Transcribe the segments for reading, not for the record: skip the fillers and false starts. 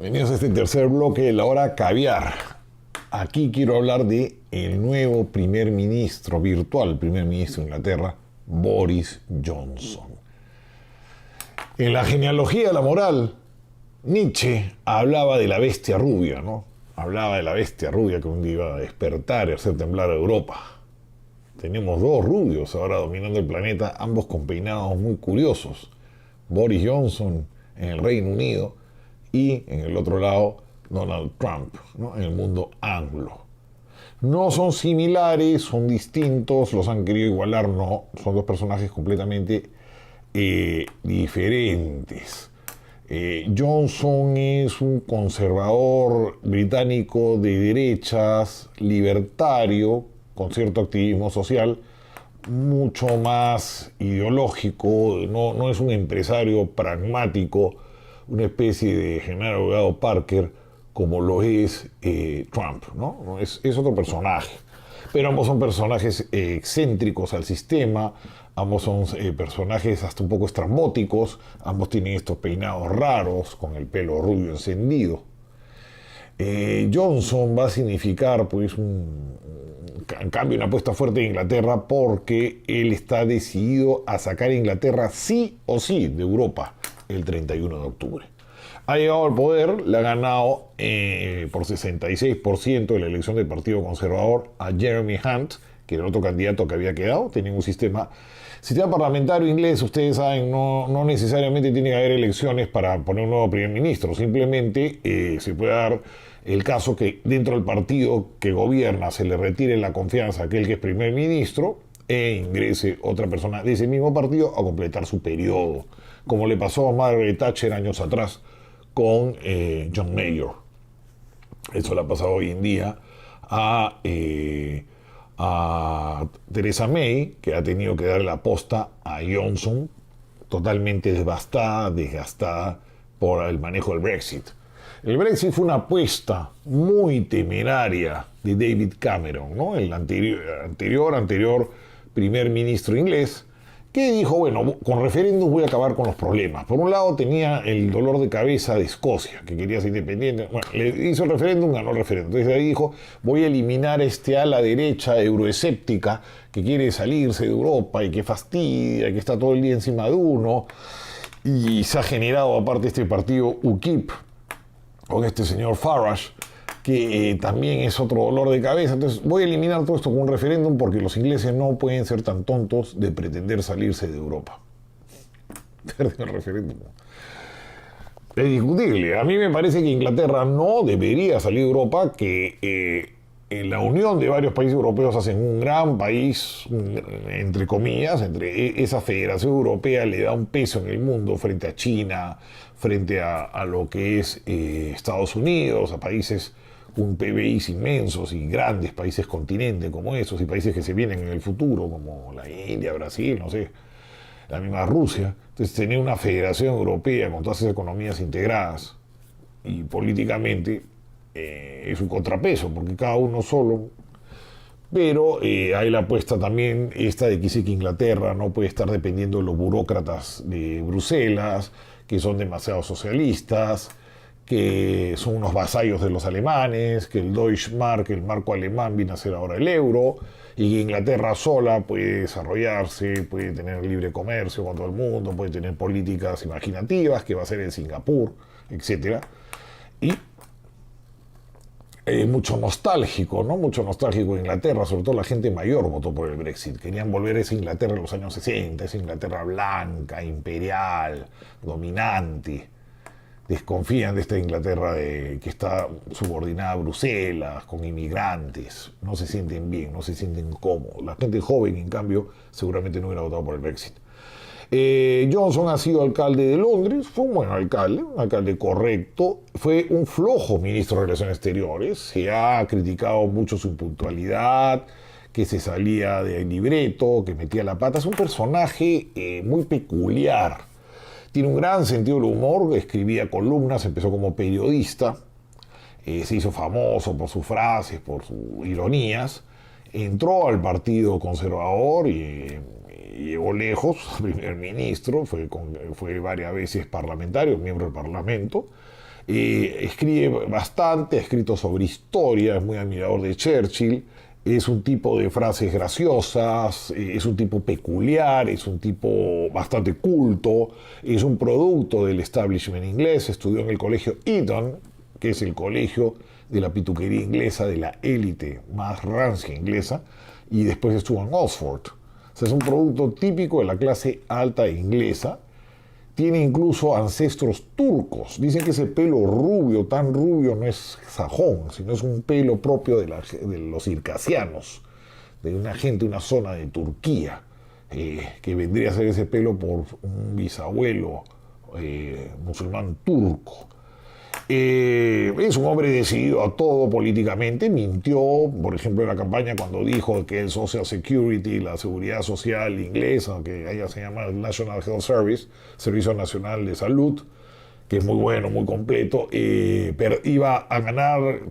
Bienvenidos a este tercer bloque de la hora caviar. Aquí quiero hablar de el nuevo primer ministro, virtual primer ministro de Inglaterra, Boris Johnson. En la genealogía de la moral, Nietzsche hablaba de la bestia rubia, ¿no? Hablaba de la bestia rubia que un día iba a despertar y hacer temblar a Europa. Tenemos dos rubios ahora dominando el planeta, ambos con peinados muy curiosos. Boris Johnson en el Reino Unido y en el otro lado Donald Trump, ¿no? En el mundo anglo. No son similares, son distintos, los han querido igualar, no, son dos personajes completamente diferentes. Johnson es un conservador británico de derechas, libertario, con cierto activismo social, mucho más ideológico, no es un empresario pragmático, una especie de general abogado Parker, como lo es Trump, ¿no? Es otro personaje. Pero ambos son personajes excéntricos al sistema, ambos son personajes hasta un poco estrambóticos, ambos tienen estos peinados raros, con el pelo rubio encendido. Johnson va a significar, pues, en cambio, una apuesta fuerte de Inglaterra, porque él está decidido a sacar a Inglaterra sí o sí de Europa el 31 de octubre. Ha llegado al poder, le ha ganado por 66% de la elección del Partido Conservador a Jeremy Hunt, que era el otro candidato que había quedado. Tenía un sistema parlamentario inglés, ustedes saben, no necesariamente tiene que haber elecciones para poner un nuevo primer ministro, simplemente se puede dar el caso que dentro del partido que gobierna se le retire la confianza a aquel que es primer ministro e ingrese otra persona de ese mismo partido a completar su periodo, como le pasó a Margaret Thatcher años atrás con John Major. Eso le ha pasado hoy en día a Theresa May, que ha tenido que darle la posta a Johnson, totalmente desgastada por el manejo del Brexit. El Brexit fue una apuesta muy temeraria de David Cameron, ¿no? El anterior primer ministro inglés, que dijo, bueno, con referéndum voy a acabar con los problemas. Por un lado tenía el dolor de cabeza de Escocia, que quería ser independiente. Bueno, le hizo el referéndum, ganó el referéndum. Entonces ahí dijo, voy a eliminar ala derecha euroescéptica que quiere salirse de Europa y que fastidia, que está todo el día encima de uno. Y se ha generado aparte este partido UKIP, con este señor Farage, que también es otro dolor de cabeza. Entonces voy a eliminar todo esto con un referéndum porque los ingleses no pueden ser tan tontos de pretender salirse de Europa. Perdió el referéndum. Es discutible. A mí me parece que Inglaterra no debería salir de Europa, que en la unión de varios países europeos hacen un gran país, entre comillas, entre esa federación europea le da un peso en el mundo frente a China, frente a lo que es Estados Unidos, a países con PBIs inmensos y grandes países continentes como esos, y países que se vienen en el futuro, como la India, Brasil, no sé, la misma Rusia. Entonces, tener una federación europea con todas esas economías integradas y políticamente es un contrapeso, porque cada uno solo. Pero hay la apuesta también esta de que dice que Inglaterra no puede estar dependiendo de los burócratas de Bruselas, que son demasiado socialistas, que son unos vasallos de los alemanes, que el Deutsche Mark, el marco alemán, viene a ser ahora el euro, y que Inglaterra sola puede desarrollarse, puede tener libre comercio con todo el mundo, puede tener políticas imaginativas, que va a ser en Singapur, etc. Y mucho nostálgico, ¿no? Mucho nostálgico de Inglaterra, sobre todo la gente mayor votó por el Brexit. Querían volver a esa Inglaterra de los años 60, esa Inglaterra blanca, imperial, dominante. Desconfían de esta Inglaterra que está subordinada a Bruselas, con inmigrantes. No se sienten bien, no se sienten cómodos. La gente joven, en cambio, seguramente no hubiera votado por el Brexit. Johnson ha sido alcalde de Londres, fue un buen alcalde, un alcalde correcto, fue un flojo ministro de Relaciones Exteriores, se ha criticado mucho su impuntualidad, que se salía del libreto, que metía la pata. Es un personaje muy peculiar, tiene un gran sentido del humor, escribía columnas, empezó como periodista, se hizo famoso por sus frases, por sus ironías, entró al Partido Conservador y llegó lejos, primer ministro, fue varias veces parlamentario, miembro del Parlamento, Escribe bastante, ha escrito sobre historia, es muy admirador de Churchill, es un tipo de frases graciosas, es un tipo peculiar, es un tipo bastante culto, es un producto del establishment inglés, estudió en el colegio Eton, que es el colegio de la pituquería inglesa, de la élite más rancia inglesa, y después estuvo en Oxford. O sea, es un producto típico de la clase alta inglesa. Tiene incluso ancestros turcos. Dicen que ese pelo rubio, tan rubio, no es sajón, sino es un pelo propio de los circasianos, de una gente, una zona de Turquía, que vendría a ser ese pelo por un bisabuelo musulmán turco. Es un hombre decidido a todo políticamente, mintió, por ejemplo, en la campaña cuando dijo que el Social Security, la seguridad social inglesa, que allá se llama el National Health Service, Servicio Nacional de Salud, que es muy bueno, muy completo, pero iba a ganar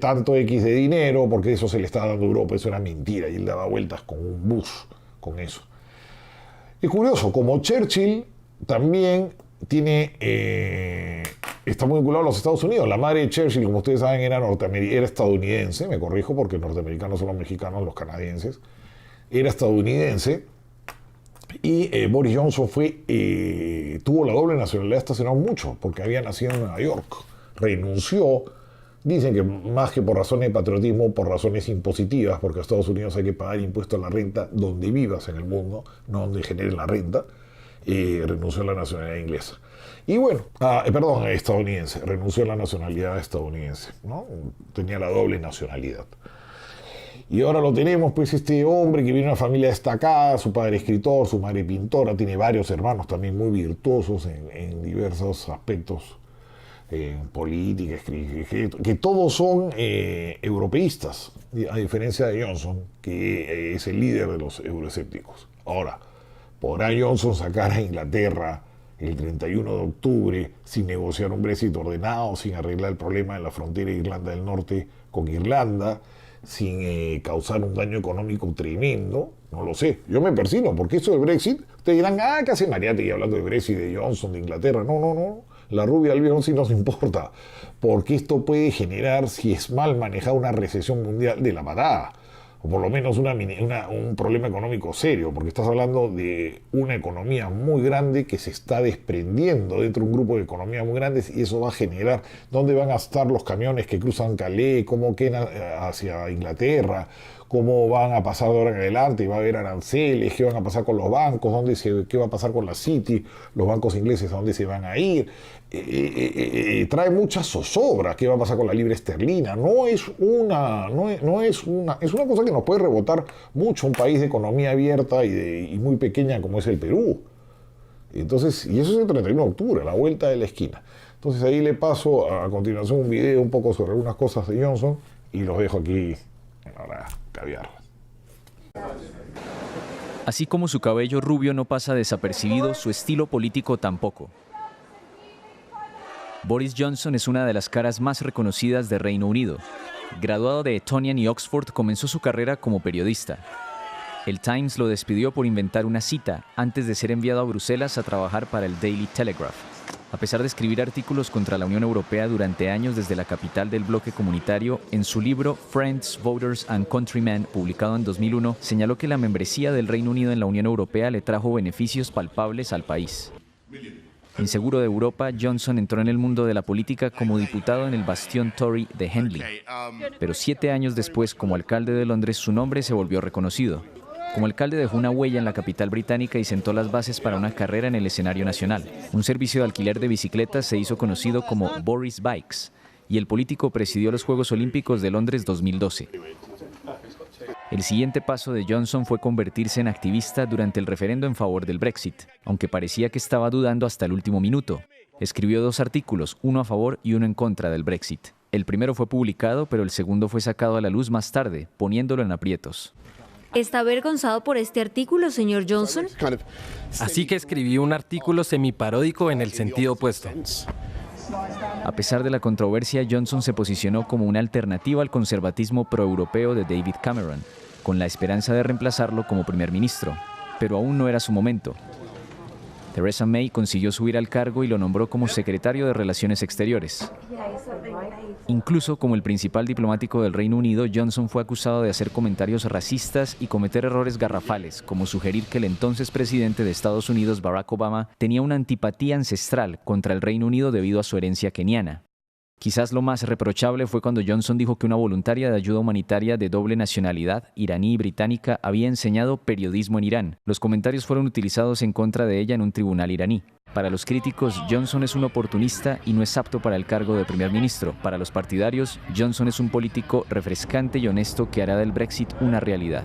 tanto X de dinero, porque eso se le estaba dando a Europa, eso era mentira, y él daba vueltas con un bus con eso. Es curioso, como Churchill también está muy vinculado a los Estados Unidos. La madre de Churchill, como ustedes saben, era estadounidense, me corrijo porque norteamericanos son los mexicanos, los canadienses, era estadounidense, y Boris Johnson tuvo la doble nacionalidad hasta hace no mucho, porque había nacido en Nueva York, renunció, dicen que más que por razones de patriotismo, por razones impositivas, porque a Estados Unidos hay que pagar impuestos a la renta donde vivas en el mundo, no donde generen la renta. Renunció a la nacionalidad inglesa. Y bueno, estadounidense, renunció a la nacionalidad estadounidense, ¿no? Tenía la doble nacionalidad. Y ahora lo tenemos, pues, este hombre que viene de una familia destacada, su padre escritor, su madre pintora, tiene varios hermanos también muy virtuosos en diversos aspectos, política, que todos son europeístas, a diferencia de Johnson, que es el líder de los euroescépticos. Ahora, ¿podrá Johnson sacar a Inglaterra el 31 de octubre sin negociar un Brexit ordenado, sin arreglar el problema de la frontera de Irlanda del Norte con Irlanda, sin causar un daño económico tremendo? No lo sé. Yo me persino, porque esto del Brexit, ustedes dirán, ¿qué hace Mariátegui hablando de Brexit, de Johnson, de Inglaterra? No. La rubia Albion sí nos importa, porque esto puede generar, si es mal manejada, una recesión mundial de la patada, o por lo menos un problema económico serio, porque estás hablando de una economía muy grande que se está desprendiendo dentro de un grupo de economías muy grandes, y eso va a generar dónde van a estar los camiones que cruzan Calais, cómo quedan hacia Inglaterra, cómo van a pasar de ahora en adelante, va a haber aranceles, qué van a pasar con los bancos, qué va a pasar con la City, los bancos ingleses a dónde se van a ir. Trae mucha zozobra. ¿Qué va a pasar con la libra esterlina? Es una cosa que nos puede rebotar mucho un país de economía abierta y muy pequeña como es el Perú. Entonces, y eso es el 31 de octubre, a la vuelta de la esquina. Entonces ahí le paso a continuación un video un poco sobre algunas cosas de Johnson y los dejo aquí para caviar. Así como su cabello rubio no pasa desapercibido, su estilo político tampoco. Boris Johnson es una de las caras más reconocidas de Reino Unido. Graduado de Etonian y Oxford, comenzó su carrera como periodista. El Times lo despidió por inventar una cita antes de ser enviado a Bruselas a trabajar para el Daily Telegraph. A pesar de escribir artículos contra la Unión Europea durante años desde la capital del bloque comunitario, en su libro Friends, Voters and Countrymen, publicado en 2001, señaló que la membresía del Reino Unido en la Unión Europea le trajo beneficios palpables al país. Inseguro de Europa, Johnson entró en el mundo de la política como diputado en el bastión Tory de Henley. Pero 7 años después, como alcalde de Londres, su nombre se volvió reconocido. Como alcalde dejó una huella en la capital británica y sentó las bases para una carrera en el escenario nacional. Un servicio de alquiler de bicicletas se hizo conocido como Boris Bikes, y el político presidió los Juegos Olímpicos de Londres 2012. El siguiente paso de Johnson fue convertirse en activista durante el referendo en favor del Brexit, aunque parecía que estaba dudando hasta el último minuto. Escribió 2 artículos, uno a favor y uno en contra del Brexit. El primero fue publicado, pero el segundo fue sacado a la luz más tarde, poniéndolo en aprietos. ¿Está avergonzado por este artículo, señor Johnson? Así que escribí un artículo semiparódico en el sentido opuesto. A pesar de la controversia, Johnson se posicionó como una alternativa al conservatismo proeuropeo de David Cameron, con la esperanza de reemplazarlo como primer ministro, pero aún no era su momento. Theresa May consiguió subir al cargo y lo nombró como secretario de Relaciones Exteriores. Incluso como el principal diplomático del Reino Unido, Johnson fue acusado de hacer comentarios racistas y cometer errores garrafales, como sugerir que el entonces presidente de Estados Unidos, Barack Obama, tenía una antipatía ancestral contra el Reino Unido debido a su herencia keniana. Quizás lo más reprochable fue cuando Johnson dijo que una voluntaria de ayuda humanitaria de doble nacionalidad, iraní y británica, había enseñado periodismo en Irán. Los comentarios fueron utilizados en contra de ella en un tribunal iraní. Para los críticos, Johnson es un oportunista y no es apto para el cargo de primer ministro. Para los partidarios, Johnson es un político refrescante y honesto que hará del Brexit una realidad.